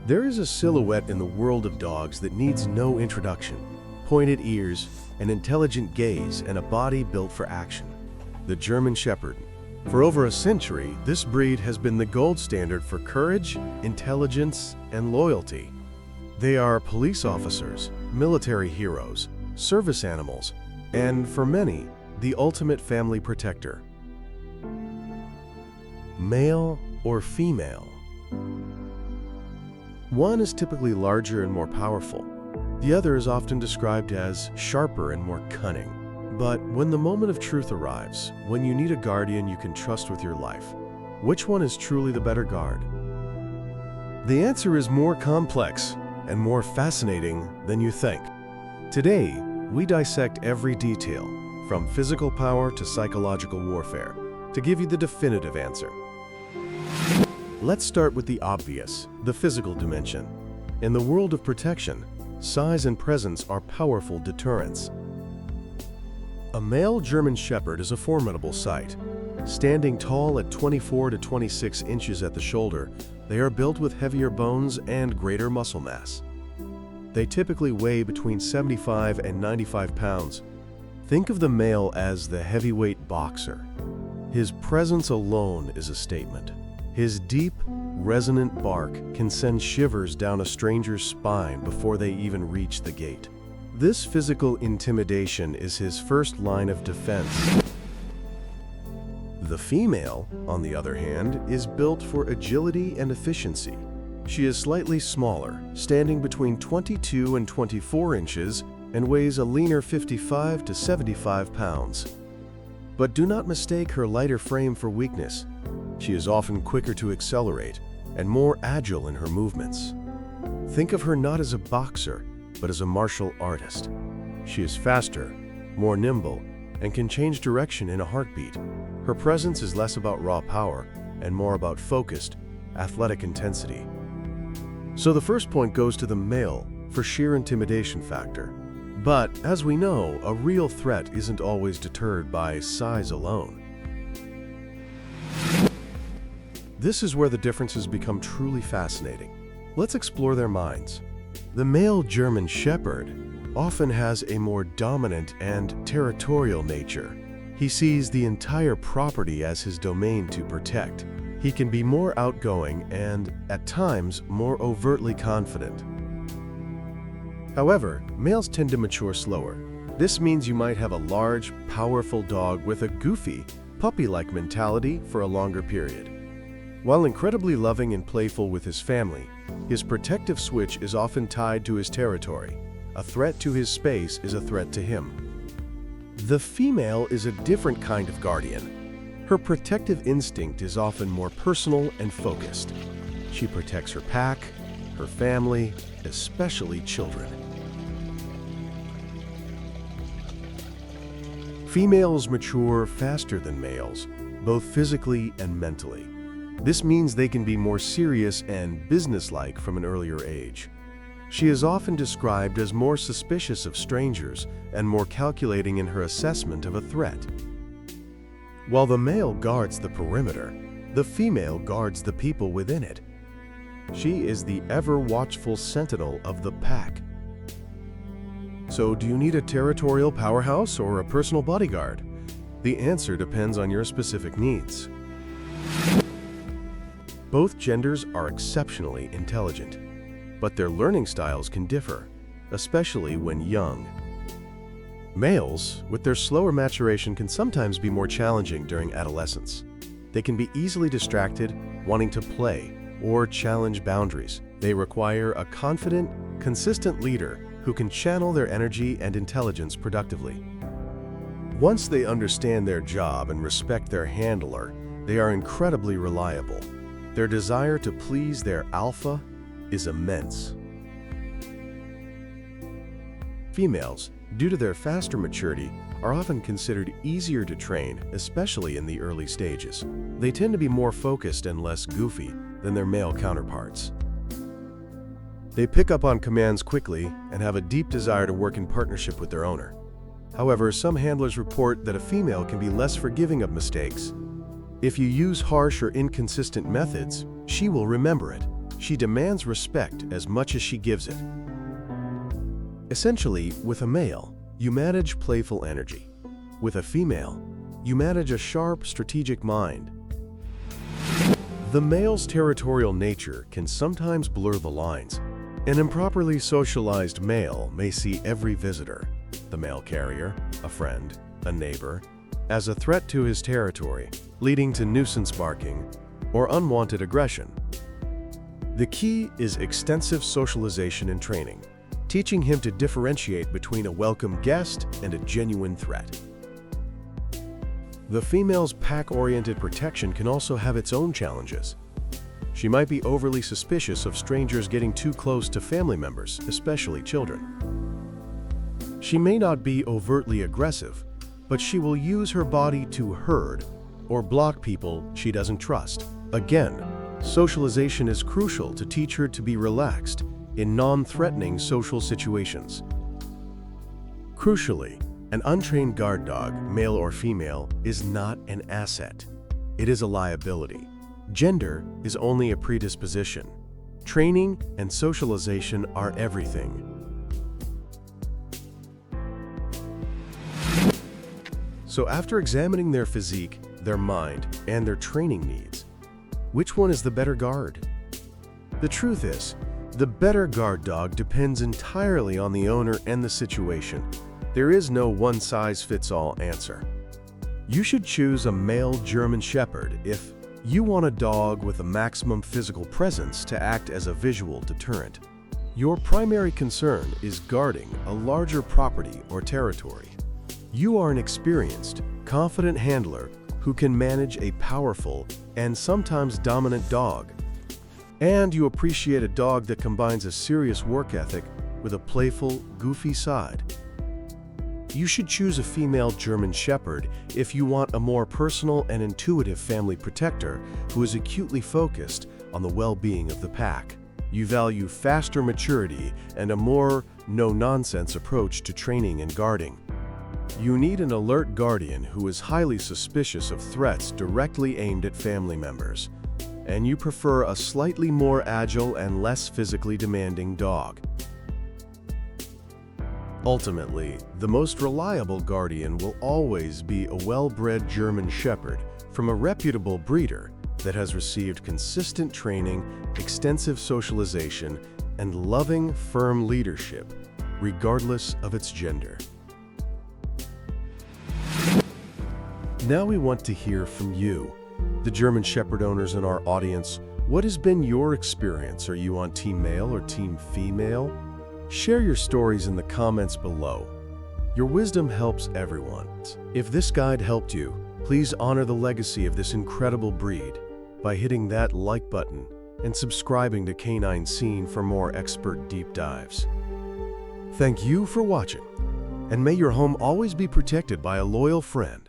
There is a silhouette in the world of dogs that needs no introduction. Pointed ears, an intelligent gaze, and a body built for action. The German Shepherd. For over a century, this breed has been the gold standard for courage, intelligence, and loyalty. They are police officers, military heroes, service animals, and for many, the ultimate family protector. Male or female? One is typically larger and more powerful. The other is often described as sharper and more cunning. But when the moment of truth arrives, when you need a guardian you can trust with your life, which one is truly the better guard? The answer is more complex and more fascinating than you think. Today, we dissect every detail, from physical power to psychological warfare, to give you the definitive answer. Let's start with the obvious, the physical dimension. In the world of protection, size and presence are powerful deterrents. A male German Shepherd is a formidable sight. Standing tall at 24 to 26 inches at the shoulder, they are built with heavier bones and greater muscle mass. They typically weigh between 75 and 95 pounds. Think of the male as the heavyweight boxer. His presence alone is a statement. His deep, resonant bark can send shivers down a stranger's spine before they even reach the gate. This physical intimidation is his first line of defense. The female, on the other hand, is built for agility and efficiency. She is slightly smaller, standing between 22 and 24 inches, and weighs a leaner 55 to 75 pounds. But do not mistake her lighter frame for weakness. She is often quicker to accelerate and more agile in her movements. Think of her not as a boxer, but as a martial artist. She is faster, more nimble, and can change direction in a heartbeat. Her presence is less about raw power and more about focused, athletic intensity. So the first point goes to the male for sheer intimidation factor. But as we know, a real threat isn't always deterred by size alone. This is where the differences become truly fascinating. Let's explore their minds. The male German Shepherd often has a more dominant and territorial nature. He sees the entire property as his domain to protect. He can be more outgoing and, at times, more overtly confident. However, males tend to mature slower. This means you might have a large, powerful dog with a goofy, puppy-like mentality for a longer period. While incredibly loving and playful with his family, his protective switch is often tied to his territory. A threat to his space is a threat to him. The female is a different kind of guardian. Her protective instinct is often more personal and focused. She protects her pack, her family, especially children. Females mature faster than males, both physically and mentally. This means they can be more serious and businesslike from an earlier age. She is often described as more suspicious of strangers and more calculating in her assessment of a threat. While the male guards the perimeter, the female guards the people within it. She is the ever-watchful sentinel of the pack. So, do you need a territorial powerhouse or a personal bodyguard? The answer depends on your specific needs. Both genders are exceptionally intelligent, but their learning styles can differ, especially when young. Males, with their slower maturation, can sometimes be more challenging during adolescence. They can be easily distracted, wanting to play, or challenge boundaries. They require a confident, consistent leader who can channel their energy and intelligence productively. Once they understand their job and respect their handler, they are incredibly reliable. Their desire to please their alpha is immense. Females, due to their faster maturity, are often considered easier to train, especially in the early stages. They tend to be more focused and less goofy than their male counterparts. They pick up on commands quickly and have a deep desire to work in partnership with their owner. However, some handlers report that a female can be less forgiving of mistakes. If you use harsh or inconsistent methods, she will remember it. She demands respect as much as she gives it. Essentially, with a male, you manage playful energy. With a female, you manage a sharp, strategic mind. The male's territorial nature can sometimes blur the lines. An improperly socialized male may see every visitor, the mail carrier, a friend, a neighbor, as a threat to his territory, leading to nuisance barking or unwanted aggression. The key is extensive socialization and training, teaching him to differentiate between a welcome guest and a genuine threat. The female's pack-oriented protection can also have its own challenges. She might be overly suspicious of strangers getting too close to family members, especially children. She may not be overtly aggressive, but she will use her body to herd or block people she doesn't trust. Again, socialization is crucial to teach her to be relaxed in non-threatening social situations. Crucially, an untrained guard dog, male or female, is not an asset. It is a liability. Gender is only a predisposition. Training and socialization are everything. So after examining their physique, their mind, and their training needs, which one is the better guard? The truth is, the better guard dog depends entirely on the owner and the situation. There is no one-size-fits-all answer. You should choose a male German Shepherd if you want a dog with a maximum physical presence to act as a visual deterrent. Your primary concern is guarding a larger property or territory. You are an experienced, confident handler who can manage a powerful and sometimes dominant dog. And you appreciate a dog that combines a serious work ethic with a playful, goofy side. You should choose a female German Shepherd if you want a more personal and intuitive family protector who is acutely focused on the well-being of the pack. You value faster maturity and a more no-nonsense approach to training and guarding. You need an alert guardian who is highly suspicious of threats directly aimed at family members. And you prefer a slightly more agile and less physically demanding dog. Ultimately, the most reliable guardian will always be a well-bred German Shepherd from a reputable breeder that has received consistent training, extensive socialization, and loving, firm leadership, regardless of its gender. Now we want to hear from you, the German Shepherd owners in our audience. What has been your experience? Are you on Team Male or Team Female? Share your stories in the comments below. Your wisdom helps everyone. If this guide helped you, please honor the legacy of this incredible breed by hitting that like button and subscribing to Canine Scene for more expert deep dives. Thank you for watching, and may your home always be protected by a loyal friend.